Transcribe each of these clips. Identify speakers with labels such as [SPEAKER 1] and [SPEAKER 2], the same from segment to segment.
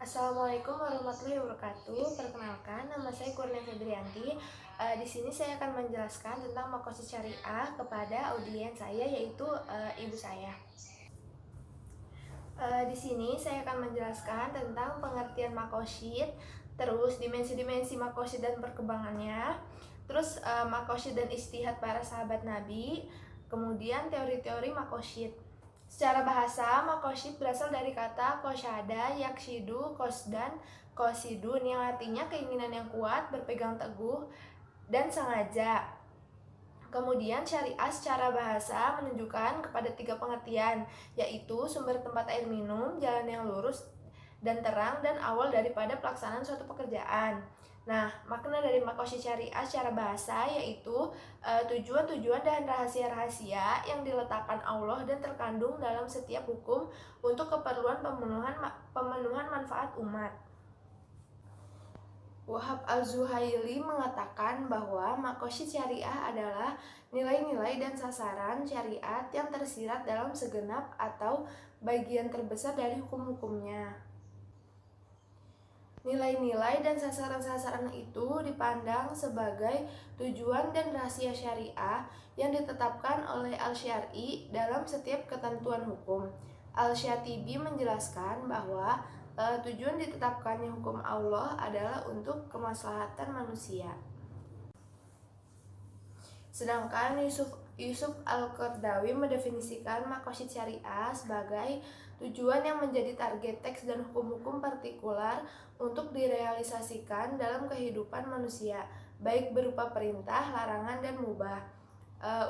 [SPEAKER 1] Assalamualaikum warahmatullahi wabarakatuh. Perkenalkan, nama saya Kurnia Febrianti. Di sini saya akan menjelaskan tentang makosid syariah kepada audiens saya, yaitu ibu saya. Di sini saya akan menjelaskan tentang pengertian makosid, terus dimensi-dimensi makosid dan perkembangannya, terus makosid dan istihad para sahabat Nabi, kemudian teori-teori makosid. Secara bahasa, makosid berasal dari kata kosyada, yakshidu, kosdan, kosidun yang artinya keinginan yang kuat, berpegang teguh, dan sengaja. Kemudian syariah secara bahasa menunjukkan kepada 3 pengertian, yaitu sumber tempat air minum, jalan yang lurus dan terang, dan awal daripada pelaksanaan suatu pekerjaan. Nah, makna dari makosid syariah secara bahasa yaitu tujuan-tujuan dan rahasia-rahasia yang diletakkan Allah dan terkandung dalam setiap hukum untuk keperluan pemenuhan manfaat umat. Wahab Al-Zuhaili mengatakan bahwa makosid syariah adalah nilai-nilai dan sasaran syariat yang tersirat dalam segenap atau bagian terbesar dari hukum-hukumnya. Nilai-nilai dan sasaran-sasaran itu dipandang sebagai tujuan dan rahasia syariah yang ditetapkan oleh Al-Syar'i dalam setiap ketentuan hukum. Al-Syatibi menjelaskan bahwa tujuan ditetapkannya hukum Allah adalah untuk kemaslahatan manusia. Sedangkan Yusuf Al-Qardawi mendefinisikan makosid syariah sebagai tujuan yang menjadi target teks dan hukum-hukum partikular untuk direalisasikan dalam kehidupan manusia, baik berupa perintah, larangan, dan mubah.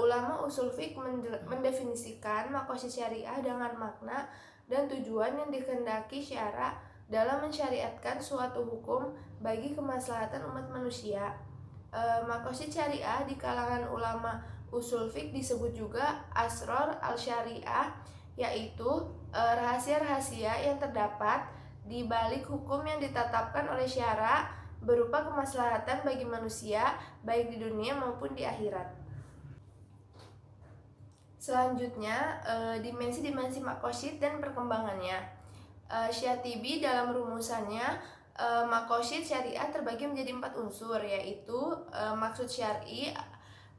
[SPEAKER 1] Ulama usul fiqh mendefinisikan makosid syariah dengan makna dan tujuan yang dikehendaki syara dalam mensyariatkan suatu hukum bagi kemaslahatan umat manusia. Makosid syariah di kalangan ulama usul fiqh disebut juga asror al-syariah, yaitu rahasia-rahasia yang terdapat di balik hukum yang ditetapkan oleh syara berupa kemaslahatan bagi manusia baik di dunia maupun di akhirat. Selanjutnya, dimensi-dimensi makosid dan perkembangannya. Syatibi dalam rumusannya, makosid syariah terbagi menjadi 4 unsur, yaitu maksud syar'i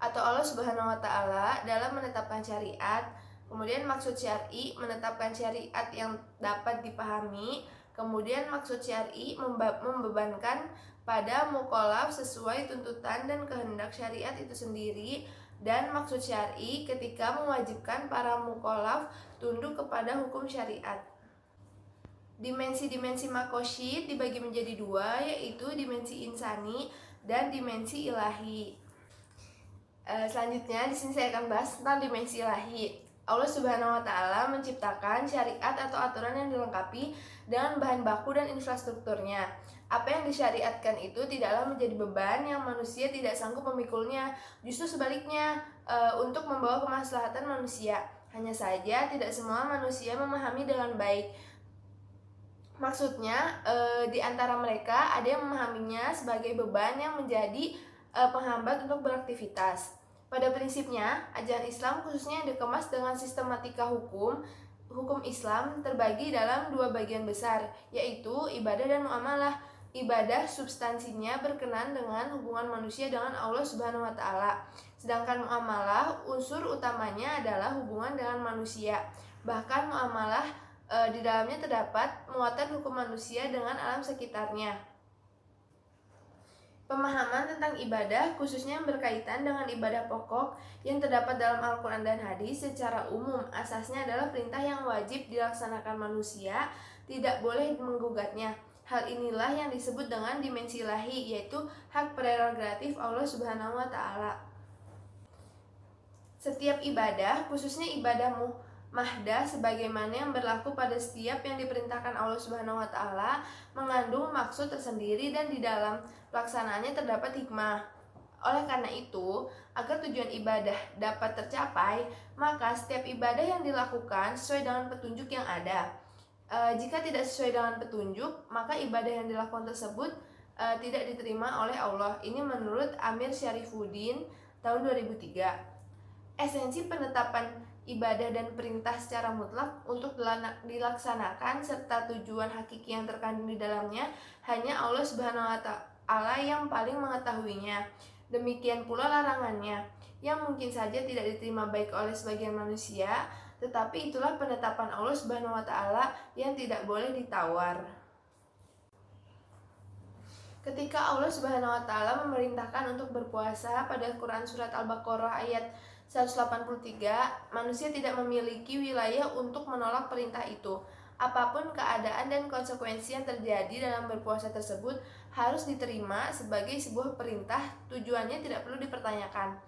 [SPEAKER 1] atau Allah Subhanahu wa Ta'ala dalam menetapkan syariat. Kemudian maksud syar'i menetapkan syariat yang dapat dipahami. Kemudian maksud syar'i membebankan pada mukallaf sesuai tuntutan dan kehendak syariat itu sendiri. Dan maksud syar'i ketika mewajibkan para mukallaf tunduk kepada hukum syariat. Dimensi-dimensi makosid dibagi menjadi 2, yaitu dimensi insani dan dimensi ilahi. Selanjutnya di sini saya akan bahas tentang dimensi ilahi. Allah Subhanahu wa Ta'ala menciptakan syariat atau aturan yang dilengkapi dengan bahan baku dan infrastrukturnya. Apa yang disyariatkan itu tidaklah menjadi beban yang manusia tidak sanggup memikulnya, justru sebaliknya, untuk membawa kemaslahatan manusia. Hanya saja tidak semua manusia memahami dengan baik. Maksudnya, di antara mereka ada yang memahaminya sebagai beban yang menjadi penghambat untuk beraktivitas. Pada prinsipnya, ajaran Islam khususnya yang dikemas dengan sistematika hukum Islam terbagi dalam 2 bagian besar, yaitu ibadah dan muamalah. Ibadah substansinya berkenaan dengan hubungan manusia dengan Allah Subhanahu wa Ta'ala. Sedangkan muamalah unsur utamanya adalah hubungan dengan manusia. Bahkan muamalah di dalamnya terdapat muatan hukum manusia dengan alam sekitarnya. Pemahaman tentang ibadah khususnya yang berkaitan dengan ibadah pokok yang terdapat dalam Al-Quran dan Hadis secara umum asasnya adalah perintah yang wajib dilaksanakan manusia, tidak boleh menggugatnya. Hal inilah yang disebut dengan dimensi ilahi, yaitu hak prerogatif Allah Subhanahu wa Ta'ala. Setiap ibadah, khususnya ibadah mahdah sebagaimana yang berlaku pada setiap yang diperintahkan Allah Subhanahu wa Ta'ala, mengandung maksud tersendiri dan di dalam pelaksanaannya terdapat hikmah. Oleh karena itu, agar tujuan ibadah dapat tercapai, maka setiap ibadah yang dilakukan sesuai dengan petunjuk yang ada. Jika tidak sesuai dengan petunjuk, maka ibadah yang dilakukan tersebut tidak diterima oleh Allah. Ini menurut Amir Syarifuddin tahun 2003. Esensi penetapan ibadah dan perintah secara mutlak untuk dilaksanakan serta tujuan hakiki yang terkandung di dalamnya hanya Allah Subhanahu wa Ta'ala yang paling mengetahuinya. Demikian pula larangannya, yang mungkin saja tidak diterima baik oleh sebagian manusia, tetapi itulah penetapan Allah Subhanahu wa Ta'ala yang tidak boleh ditawar. Ketika Allah Subhanahu wa Ta'ala memerintahkan untuk berpuasa pada Quran surat Al-Baqarah ayat 183, manusia tidak memiliki wilayah untuk menolak perintah itu. Apapun keadaan dan konsekuensi yang terjadi dalam berpuasa tersebut harus diterima sebagai sebuah perintah, tujuannya tidak perlu dipertanyakan.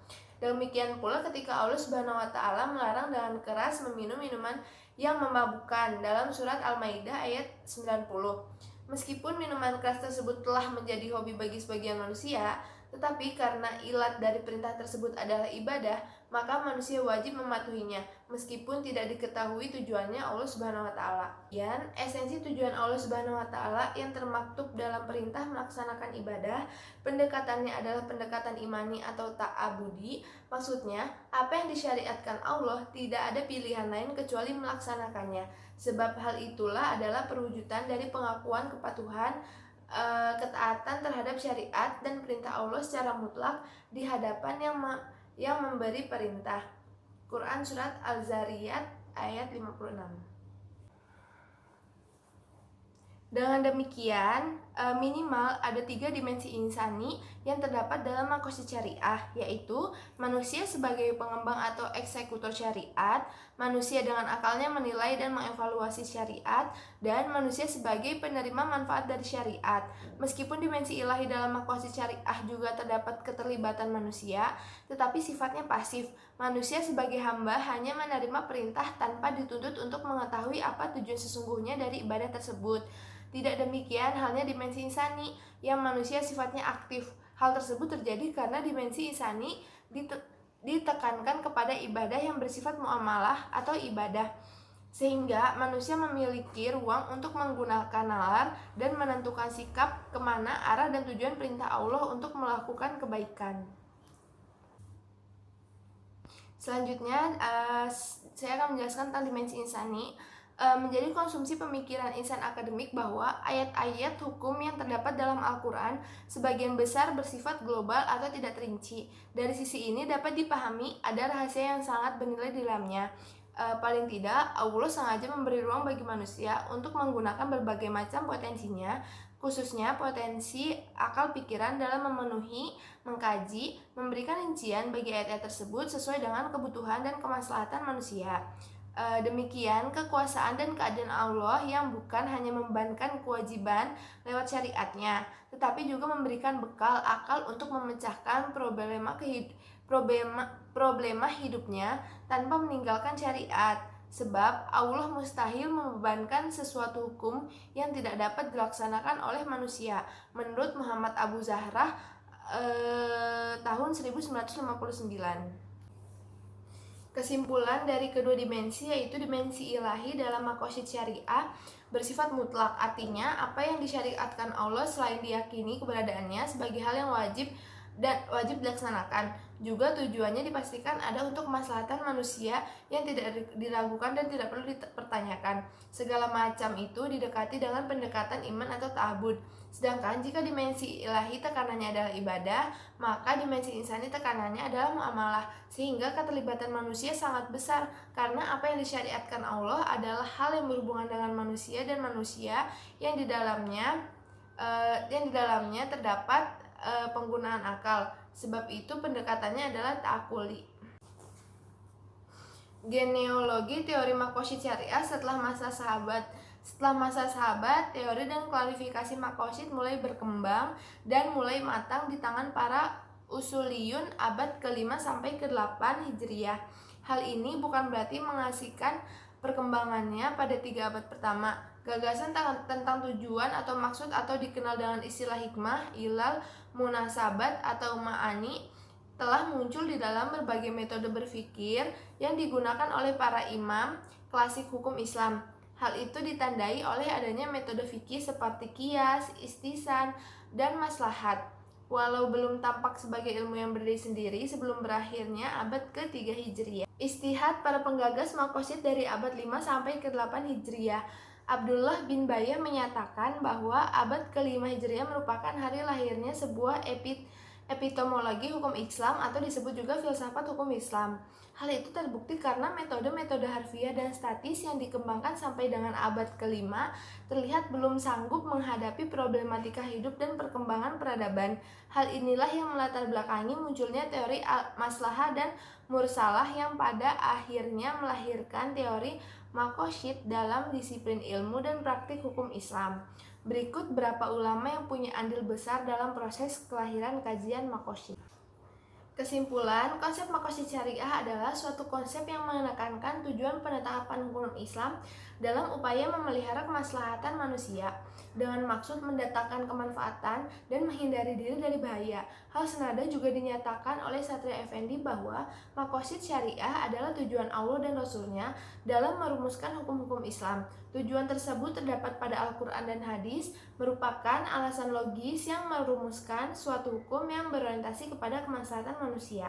[SPEAKER 1] Demikian pula ketika Allah Subhanahu wa Ta'ala melarang dengan keras meminum minuman yang memabukkan dalam surat Al-Maidah ayat 90. Meskipun minuman keras tersebut telah menjadi hobi bagi sebagian manusia, tetapi karena ilat dari perintah tersebut adalah ibadah, maka manusia wajib mematuhinya, meskipun tidak diketahui tujuannya Allah Subhanahu wa Ta'ala. Dan esensi tujuan Allah Subhanahu wa Ta'ala yang termaktub dalam perintah melaksanakan ibadah, pendekatannya adalah pendekatan imani atau ta'abudi. Maksudnya, apa yang disyariatkan Allah tidak ada pilihan lain kecuali melaksanakannya. Sebab hal itulah adalah perwujudan dari pengakuan kepatuhan, ketaatan terhadap syariat dan perintah Allah secara mutlak di hadapan yang memberi perintah. Quran surat Al-Zariyat ayat 56. Dengan demikian, minimal ada 3 dimensi insani yang terdapat dalam maqasid syariah, yaitu manusia sebagai pengembang atau eksekutor syariat, manusia dengan akalnya menilai dan mengevaluasi syariat, dan manusia sebagai penerima manfaat dari syariat. Meskipun dimensi ilahi dalam maqasid syariah juga terdapat keterlibatan manusia, tetapi sifatnya pasif. Manusia sebagai hamba hanya menerima perintah tanpa dituntut untuk mengetahui apa tujuan sesungguhnya dari ibadah tersebut. Tidak demikian halnya dimensi insani, yang manusia sifatnya aktif. Hal tersebut terjadi karena dimensi insani ditekankan kepada ibadah yang bersifat muamalah atau ibadah, sehingga manusia memiliki ruang untuk menggunakan nalar dan menentukan sikap kemana arah dan tujuan perintah Allah untuk melakukan kebaikan. Selanjutnya, saya akan menjelaskan tentang dimensi insani. Menjadi konsumsi pemikiran insan akademik bahwa ayat-ayat hukum yang terdapat dalam Al-Quran sebagian besar bersifat global atau tidak terinci. Dari sisi ini dapat dipahami ada rahasia yang sangat bernilai di dalamnya. Paling tidak, Allah sengaja memberi ruang bagi manusia untuk menggunakan berbagai macam potensinya, khususnya potensi akal pikiran dalam memenuhi, mengkaji, memberikan rincian bagi ayat-ayat tersebut sesuai dengan kebutuhan dan kemaslahatan manusia. Demikian kekuasaan dan keadaan Allah yang bukan hanya membebankan kewajiban lewat syariatnya, tetapi juga memberikan bekal akal untuk memecahkan problema hidupnya tanpa meninggalkan syariat. Sebab Allah mustahil membebankan sesuatu hukum yang tidak dapat dilaksanakan oleh manusia. Menurut Muhammad Abu Zahrah tahun 1959. Kesimpulan dari kedua dimensi yaitu dimensi ilahi dalam maqasid syariah bersifat mutlak, artinya apa yang disyariatkan Allah selain diyakini keberadaannya sebagai hal yang wajib dilaksanakan. Juga tujuannya dipastikan ada untuk kemaslahatan manusia yang tidak diragukan dan tidak perlu dipertanyakan. Segala macam itu didekati dengan pendekatan iman atau ta'abud. Sedangkan jika dimensi ilahi tekanannya adalah ibadah, maka dimensi insani tekanannya adalah muamalah, sehingga keterlibatan manusia sangat besar karena apa yang disyariatkan Allah adalah hal yang berhubungan dengan manusia dan manusia yang di dalamnya terdapat penggunaan akal. Sebab itu pendekatannya adalah ta'akuli. Genealogi teori maqasid syariah setelah masa sahabat, teori dan klarifikasi maqasid mulai berkembang dan mulai matang di tangan para usuliyun abad ke-5 sampai ke-8 Hijriah. Hal ini bukan berarti mengasihkan perkembangannya pada 3 abad pertama. Gagasan tentang tujuan atau maksud atau dikenal dengan istilah hikmah, ilal, munasabat atau ma'ani telah muncul di dalam berbagai metode berpikir yang digunakan oleh para imam klasik hukum Islam. Hal itu ditandai oleh adanya metode fikih seperti qiyas, istisan, dan maslahat. walau belum tampak sebagai ilmu yang berdiri sendiri sebelum berakhirnya abad ke-3 Hijriah. Ijtihad para penggagas makosid dari abad 5 sampai ke-8 Hijriah. Abdullah bin Bayyah menyatakan bahwa abad ke-5 Hijriah merupakan hari lahirnya sebuah epistemologi hukum Islam atau disebut juga filsafat hukum Islam. Hal itu terbukti karena metode-metode harfiah dan statis yang dikembangkan sampai dengan abad ke-5 terlihat belum sanggup menghadapi problematika hidup dan perkembangan peradaban. Hal inilah yang melatar belakangi munculnya teori maslahah dan mursalah yang pada akhirnya melahirkan teori makosyid dalam disiplin ilmu dan praktik hukum Islam. Berikut beberapa ulama yang punya andil besar dalam proses kelahiran kajian makosyid. Kesimpulan, konsep makosid syariah adalah suatu konsep yang menekankan tujuan penetapan hukum Islam dalam upaya memelihara kemaslahatan manusia dengan maksud mendatangkan kemanfaatan dan menghindari diri dari bahaya. Hal senada juga dinyatakan oleh Satria Effendi bahwa makosid syariah adalah tujuan Allah dan Rasulnya dalam merumuskan hukum-hukum Islam. Tujuan tersebut terdapat pada Al-Quran dan Hadis, merupakan alasan logis yang merumuskan suatu hukum yang berorientasi kepada kemaslahatan manusia.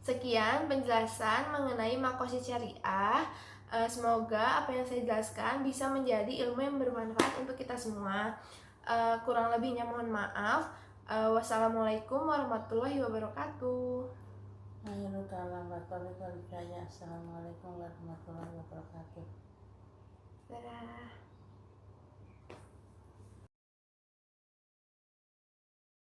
[SPEAKER 1] Sekian penjelasan mengenai makosid syariah. Semoga apa yang saya jelaskan bisa menjadi ilmu yang bermanfaat untuk kita semua. Kurang lebihnya mohon maaf. Wassalamualaikum warahmatullahi wabarakatuh.
[SPEAKER 2] Assalamualaikum warahmatullahi wabarakatuh.
[SPEAKER 1] Dadah.